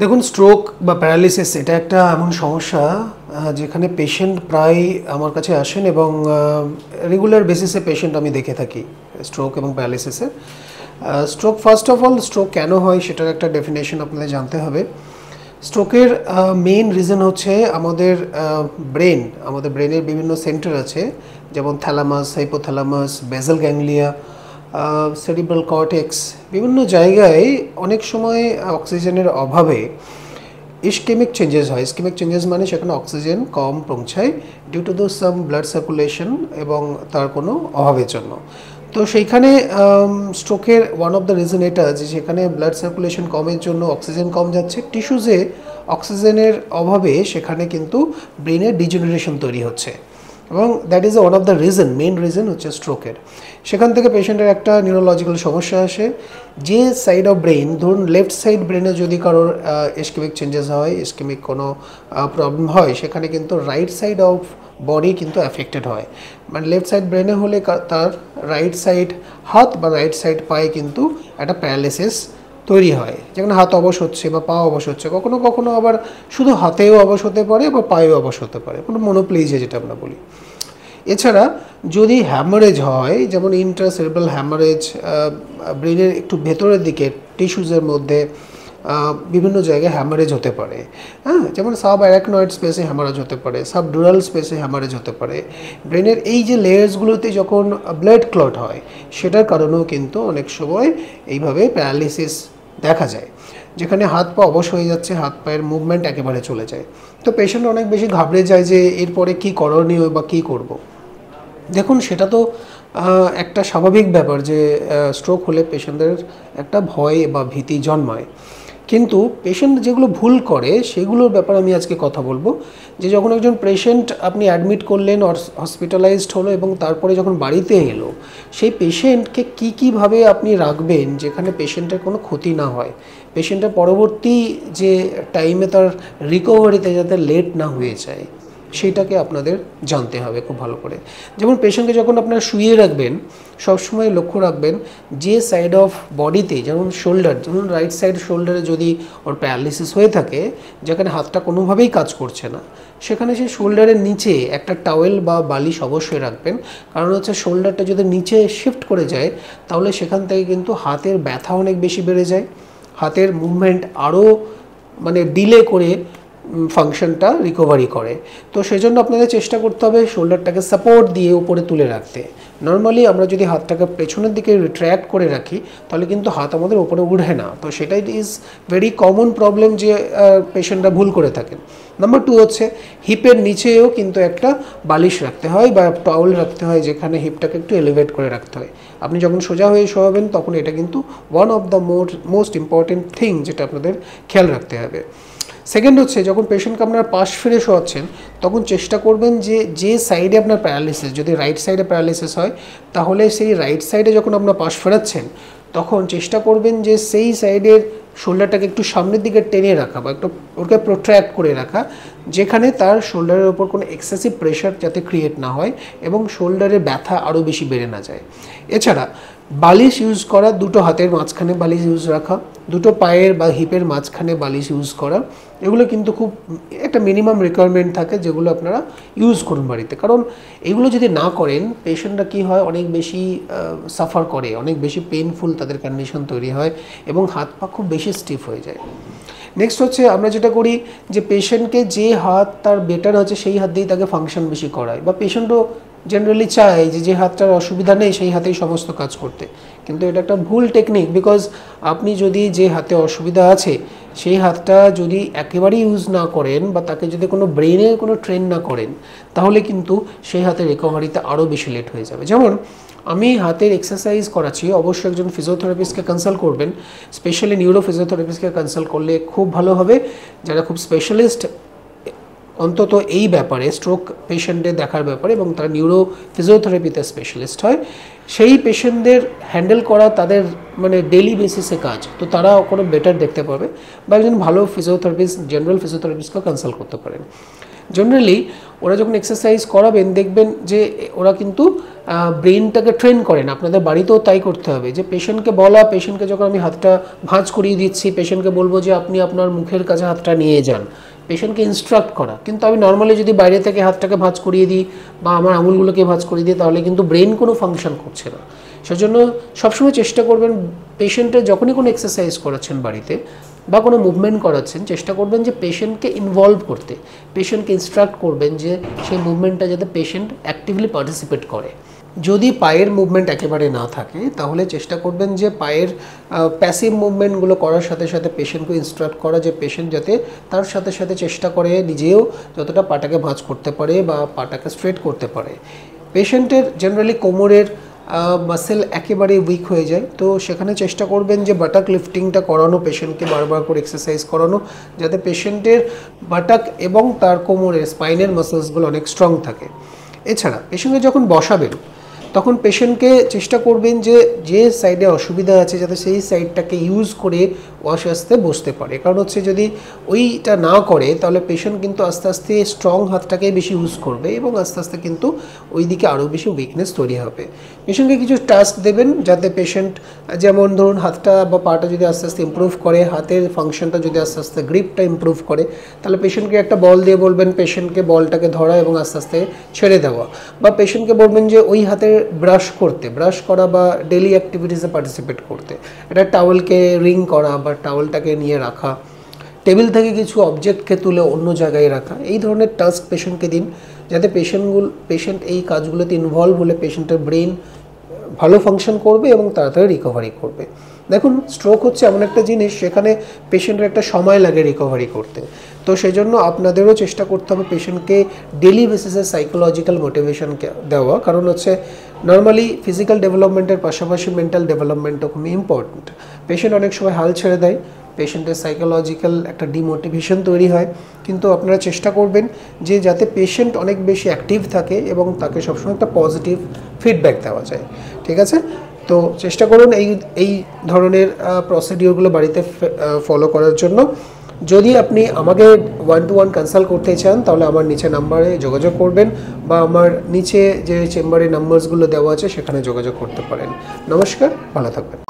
দেখুন, স্ট্রোক বা প্যারালিসিস এটা একটা এমন সমস্যা যেখানে পেশেন্ট প্রায় আমার কাছে আসেন এবং রেগুলার বেসিসে পেশেন্ট আমি দেখে থাকি স্ট্রোক এবং প্যারালিসিসের। Stroke, first of all stroke কেন হয় সেটার একটা ডেফিনেশন আপনাদের জানতে হবে। স্ট্রোকের মেইন রিজন হচ্ছে আমাদের ব্রেনের বিভিন্ন সেন্টার আছে, যেমন thalamus, hypothalamus, basal ganglia, cerebral cortex, বিভিন্ন জায়গায় অনেক সময় অক্সিজেনের অভাবে ইসকেমিক চেঞ্জেস হয়। ইসকেমিক চেঞ্জেস মানে সেখানে অক্সিজেন কম পৌঁছায় due to some blood circulation এবং তার কোনো অভাবের জন্য। তো সেইখানে স্ট্রোকের ওয়ান অফ দ্য রিজন এটা যে সেখানে ব্লাড সার্কুলেশন কমের জন্য অক্সিজেন কম যাচ্ছে, টিস্যুজে অক্সিজেনের অভাবে সেখানে কিন্তু ব্রেনের ডিজেনারেশন তৈরি হচ্ছে এবং that is one of the reason, main reason হচ্ছে স্ট্রোকের। সেখান থেকে পেশেন্টের একটা নিউরোলজিক্যাল সমস্যা আসে। যে সাইড অফ ব্রেন, ধরুন লেফট সাইড ব্রেনে যদি কারোর ইসকেমিক চেঞ্জেস হয়, ইসকেমিক কোনো প্রবলেম হয়, সেখানে কিন্তু রাইট সাইড অফ বডি কিন্তু অ্যাফেক্টেড হয়। মানে লেফট সাইড ব্রেনে হলে তার রাইট সাইড হাত বা রাইট সাইড পায়ে কিন্তু একটা প্যারালিসিস তৈরি হয়, যেখানে হাত অবশ হচ্ছে বা পা অবশ হচ্ছে। কখনো কখনো আবার শুধু হাতেও অবশ হতে পারে বা পায়েও অবশ হতে পারে, কোনো মনোপ্লেজিয়া যেটা আমরা বলি। এছাড়া যদি হ্যামারেজ হয়, যেমন ইন্ট্রাসেরেব্রাল হ্যামারেজ, ব্রেনের একটু ভেতরের দিকে টিস্যুজের মধ্যে বিভিন্ন জায়গায় হ্যামারেজ হতে পারে, হ্যাঁ, যেমন সাব অ্যারাকনয়েড স্পেসে হ্যামারেজ হতে পারে, সাব ডুরাল স্পেসে হ্যামারেজ হতে পারে। ব্রেনের এই যে লেয়ার্সগুলোতে যখন ব্লাড ক্লট হয়, সেটার কারণেও কিন্তু অনেক সময় এইভাবে প্যারালিসিস দেখা যায়, যেখানে হাত পা অবশ হয়ে যাচ্ছে, হাত পায়ের মুভমেন্ট একেবারে চলে যায়। তো পেশেন্ট অনেক বেশি ঘাবড়ে যায় যে এরপরে কী করণীয় বা কী করব। দেখুন, সেটা তো একটা স্বাভাবিক ব্যাপার যে স্ট্রোক হলে পেশেন্টদের একটা ভয় বা ভীতি জন্মায়, কিন্তু পেশেন্ট যেগুলো ভুল করে সেগুলোর ব্যাপারে আমি আজকে কথা বলবো। যে যখন একজন পেশেন্ট আপনি অ্যাডমিট করলেন, হসপিটালাইজড হলো এবং তারপরে যখন বাড়িতে এলো, সেই পেশেন্টকে কীভাবে আপনি রাখবেন যেখানে পেশেন্টের কোনো ক্ষতি না হয়, পেশেন্টের পরবর্তী যে টাইমে তার রিকভারিতে যাতে লেট না হয়ে যায়, সেইটাকে আপনাদের জানতে হবে খুব ভালো করে। যেমন পেশেন্টকে যখন আপনারা শুইয়ে রাখবেন, সবসময় লক্ষ্য রাখবেন যে সাইড অফ বডিতে, যেমন শোল্ডার, যেমন রাইট সাইড শোল্ডারে যদি ওর প্যারালিসিস হয়ে থাকে, যেখানে হাতটা কোনোভাবেই কাজ করছে না, সেখানে সেই শোল্ডারের নিচে একটা টাওয়েল বা বালিশ অবশ্যই রাখবেন। কারণ হচ্ছে শোল্ডারটা যদি নিচে শিফট করে যায়, তাহলে সেখান থেকে কিন্তু হাতের ব্যথা অনেক বেশি বেড়ে যায়, হাতের মুভমেন্ট আরও মানে ডিলে করে ফাংশনটা রিকভারি করে। তো সেজন্য আপনাদের চেষ্টা করতে হবে শোল্ডারটাকে সাপোর্ট দিয়ে উপরে তুলে রাখতে। নর্মালি আমরা যদি হাতটাকে পেছনের দিকে রিট্র্যাক্ট করে রাখি, তাহলে কিন্তু হাত আমাদের উপরে উঠে না। তো সেটাই ইজ ভেরি কমন প্রবলেম যে পেশেন্টরা ভুল করে থাকেন। নাম্বার 2 হচ্ছে হিপের নিচেও কিন্তু একটা বালিশ রাখতে হয় বা টাওয়েল রাখতে হয়, যেখানে হিপটাকে একটু এলিভেট করে রাখতে হয়। আপনি যখন সোজা হয়ে শোয়াবেন, তখন এটা কিন্তু one of the most important thing যেটা আপনাদের খেয়াল রাখতে হবে। সেকেন্ড হচ্ছে, যখন পেশেন্টকে আপনারা পাশ ফিরে শোয়াচ্ছেন, তখন চেষ্টা করবেন যে সাইডে আপনার প্যারালিসিস, যদি রাইট সাইডে প্যারালিসিস হয়, তাহলে সেই রাইট সাইডে যখন আপনার পাশ ফেরাচ্ছেন, তখন চেষ্টা করবেন যে সেই সাইডের শোল্ডারটাকে একটু সামনের দিকে টেনে রাখা বা একটু ওকে প্রোট্র্যাক্ট করে রাখা, যেখানে তার শোল্ডারের ওপর কোনো এক্সেসিভ প্রেশার যাতে ক্রিয়েট না হয় এবং শোল্ডারের ব্যথা আরও বেশি বেড়ে না যায়। এছাড়া বালিশ ইউজ করা, দুটো হাতের মাঝখানে বালিশ ইউজ রাখা, দুটো পায়ের বা হিপের মাঝখানে বালিশ ইউজ করা, এগুলো কিন্তু খুব একটা মিনিমাম রিকোয়ারমেন্ট থাকে, যেগুলো আপনারা ইউজ করুন বাড়িতে। কারণ এগুলো যদি না করেন, পেশেন্টরা কী হয়, অনেক বেশি সাফার করে, অনেক বেশি পেইনফুল তাদের কন্ডিশন তৈরি হয় এবং হাত পা খুব বেশি স্টিফ হয়ে যায়। নেক্সট হচ্ছে, আমরা যেটা করি যে পেশেন্টকে যে হাত তার বেটার হচ্ছে সেই হাত দিয়েই তাকে ফাংশন বেশি করায়, বা পেশেন্টও জেনারেলি চায় যে হাতটার অসুবিধা নেই সেই হাতেই সমস্ত কাজ করতে, কিন্তু এটা একটা ভুল টেকনিক। বিকজ আপনি যদি যে হাতে অসুবিধা আছে সেই হাতটা যদি একেবারেই ইউজ না করেন বা তাকে যদি কোনো ব্রেনে কোনো ট্রেন না করেন, তাহলে কিন্তু সেই হাতের রিকভারিতে আরও বেশি লেট হয়ে যাবে। যেমন আমি হাতের এক্সারসাইজ করাচ্ছি, অবশ্যই একজন ফিজিওথেরাপিস্টকে কনসাল্ট করবেন, স্পেশালি নিউরো ফিজিওথেরাপিস্টকে কনসাল্ট করলে খুব ভালো হবে, যারা খুব স্পেশালিস্ট অন্তত এই ব্যাপারে, স্ট্রোক পেশেন্টদের দেখার ব্যাপারে, এবং তারা নিউরো ফিজিওথেরাপিতে স্পেশালিস্ট হয়। সেই পেশেন্টদের হ্যান্ডেল করা তাদের মানে ডেইলি বেসিসে কাজ, তো তারা কোনো বেটার দেখতে পাবে, বা একজন ভালো ফিজিওথেরাপিস্ট, জেনারেল ফিজিওথেরাপিস্টকে কনসাল্ট করতে পারেন। জেনারেলি ওরা যখন এক্সারসাইজ করাবেন দেখবেন যে ওরা কিন্তু ব্রেনটাকে ট্রেন করেন। আপনাদের বাড়িতেও তাই করতে হবে, যে পেশেন্টকে বলা, পেশেন্টকে যখন আমি হাতটা ভাঁজ করিয়ে দিচ্ছি, পেশেন্টকে বলবো যে আপনি আপনার মুখের কাছে হাতটা নিয়ে যান, পেশেন্টকে ইনস্ট্রাক্ট করা। কিন্তু আমি নর্মালি যদি বাইরে থেকে হাতটাকে ভাঁজ করিয়ে দিই বা আমার আঙুলগুলোকে ভাঁজ করিয়ে দিই, তাহলে কিন্তু ব্রেন কোনো ফাংশন করছে না। সেজন্য সবসময় চেষ্টা করবেন পেশেন্টের যখনই কোনো এক্সারসাইজ করাচ্ছেন বাড়িতে বা কোনো মুভমেন্ট করাচ্ছেন, চেষ্টা করবেন যে পেশেন্টকে ইনভলভ করতে, পেশেন্টকে ইনস্ট্রাক্ট করবেন যে সেই মুভমেন্টটা যাতে পেশেন্ট অ্যাক্টিভলি পার্টিসিপেট করে। যদি পায়ের মুভমেন্ট একেবারে না থাকে তাহলে চেষ্টা করবেন যে পায়ের প্যাসিভ মুভমেন্টগুলো করার সাথে সাথে পেশেন্টকে ইনস্ট্রাক্ট করা, যে পেশেন্ট যাতে তার সাথে সাথে চেষ্টা করে নিজেও যতটা পাটাকে ভাঁজ করতে পারে বা পাটাকে স্ট্রেট করতে পারে। পেশেন্টের জেনারেলি কোমরের মাসেল একেবারে উইক হয়ে যায়, তো সেখানে চেষ্টা করবেন যে বাটাক লিফটিংটা করানো, পেশেন্টকে বারবার করে এক্সারসাইজ করানো, যাতে পেশেন্টের বাটাক এবং তার কোমরের স্পাইনের মাসেলসগুলো অনেক স্ট্রং থাকে। এছাড়া পেশেন্টকে যখন বসাবেন তখন পেশেন্টকে চেষ্টা করবেন যে যে সাইডে অসুবিধা আছে যাতে সেই সাইডটাকে ইউজ করে ওয়াশ আস্তে বসতে পারে। কারণ হচ্ছে যদি ওইটা না করে তাহলে পেশেন্ট কিন্তু আস্তে আস্তে স্ট্রং হাতটাকে বেশি ইউজ করবে এবং আস্তে আস্তে কিন্তু ওই দিকে আরও বেশি উইকনেস তৈরি হবে। পেশেন্টকে কিছু টাস্ক দেবেন যাতে পেশেন্ট, যেমন ধরুন হাতটা বা পাটা যদি আস্তে আস্তে ইমপ্রুভ করে, হাতের ফাংশনটা যদি আস্তে আস্তে গ্রিপটা ইমপ্রুভ করে, তাহলে পেশেন্টকে একটা বল দিয়ে বলবেন পেশেন্টকে বলটাকে ধরা এবং আস্তে আস্তে ছেড়ে দেওয়া, বা পেশেন্টকে বলবেন যে ওই হাতে ব্রাশ করা বা ডেলি অ্যাক্টিভিটিসে পার্টিসিপেট করতে, এটা টাওয়েলকে রিং করা বা টাওয়েলটাকে নিয়ে রাখা, টেবিল থেকে কিছু অবজেক্টকে তুলে অন্য জায়গায় রাখা, এই ধরনের টাস্ক পেশেন্টকে দিন যাতে পেশেন্ট এই কাজগুলোতে ইনভলভ হলে পেশেন্টের ব্রেন ভালো ফাংশন করবে এবং তাড়াতাড়ি রিকভারি করবে। দেখুন, স্ট্রোক হচ্ছে এমন একটা জিনিস সেখানে পেশেন্টের একটা সময় লাগে রিকভারি করতে, তো সেই জন্য আপনাদেরও চেষ্টা করতে হবে পেশেন্টকে ডেলি বেসিসে সাইকোলজিক্যাল মোটিভেশন দেওয়া। কারণ হচ্ছে নর্মালি ফিজিক্যাল ডেভেলপমেন্টের পাশাপাশি মেন্টাল ডেভেলপমেন্টও খুবই ইম্পর্ট্যান্ট। পেশেন্ট অনেক সময় হাল ছেড়ে দেয়, পেশেন্টের সাইকোলজিক্যাল একটা ডিমোটিভেশন তৈরি হয়, কিন্তু আপনারা চেষ্টা করবেন যে যাতে পেশেন্ট অনেক বেশি অ্যাক্টিভ থাকে এবং তাকে সবসময় একটা পজিটিভ ফিডব্যাক দেওয়া যায়। ঠিক আছে, তো চেষ্টা করুন এই ধরনের প্রসিডিওরগুলো বাড়িতে ফলো করার জন্য। যদি আপনি আমাকে 1-to-1 কনসাল্ট করতে চান তাহলে আমার নিচে নাম্বারে যোগাযোগ করবেন বা আমার নিচে যে চেম্বারে নাম্বারসগুলো দেওয়া আছে সেখানে যোগাযোগ করতে পারেন। নমস্কার, ভালো থাকবেন।